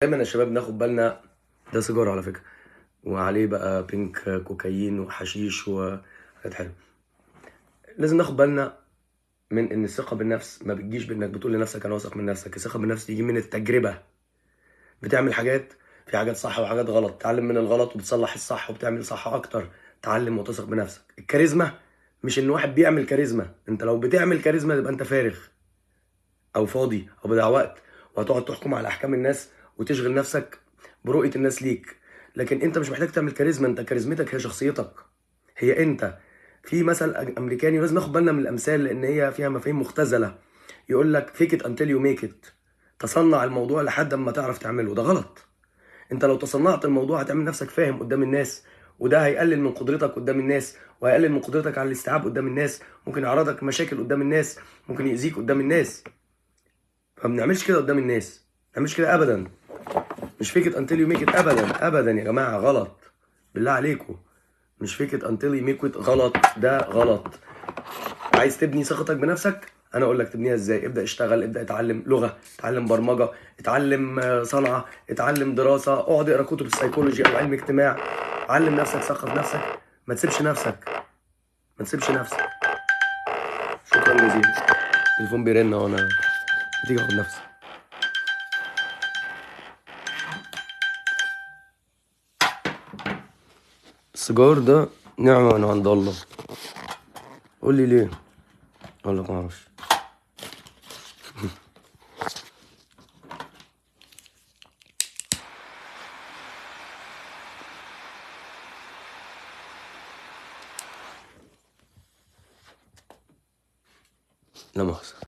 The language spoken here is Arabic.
دايما يا شباب ناخد بالنا. ده سيجاره على فكره، وعليه بقى بينك كوكايين وحشيش وحاجات حلوه. لازم ناخد بالنا من ان الثقه بالنفس ما بتجيش بانك بتقول لنفسك انا واثق من نفسك. الثقه بالنفس تيجي من التجربه. بتعمل حاجات، في حاجات صح وحاجات غلط، تعلم من الغلط وبتصلح الصح وبتعمل صح اكتر. تعلم وتثق بنفسك. الكاريزما مش ان واحد بيعمل كاريزما. انت لو بتعمل كاريزما تبقى انت فارغ او فاضي او بضيع وقت، وهتقعد تحكم على احكام الناس وتشغل نفسك برؤيه الناس ليك. لكن انت مش محتاج تعمل كاريزما، انت كاريزمتك هي شخصيتك، هي انت. في مثل امريكاني، ولازم ناخد بالنا من الامثال لان هي فيها مفاهيم مختزله. يقول لك fake it until you make it. تصنع الموضوع لحد ما تعرف تعمله. ده غلط. انت لو تصنعت الموضوع هتعمل نفسك فاهم قدام الناس، وده هيقلل من قدرتك قدام الناس، وهيقلل من قدرتك على الاستيعاب قدام الناس. ممكن يعرضك مشاكل قدام الناس، ممكن يأذيك قدام الناس. فما بنعملش كده قدام الناس، ما بنعملش كده ابدا. مش فيك ات انتل يو ميك ات، ابدا ابدا يا جماعه، غلط. بالله عليكم، مش فيك ات انتل يو ميك ات، غلط. ده غلط. عايز تبني ثقتك بنفسك؟ انا اقول لك تبنيها ازاي. ابدا اشتغل، ابدا اتعلم لغه، اتعلم برمجه، اتعلم صنعه، اتعلم دراسه، اقعد اقرا كتب السيكولوجي او علم اجتماع. علم نفسك، ثقف نفسك. ما تسيبش نفسك، ما تسيبش نفسك. شكرا جزيلا. التليفون بيرن وانا بتيجي اخد نفسي. السيجار ده نعمة من عند الله. قول لي ليه؟ اقول لك معرفش. لا مؤاخذة.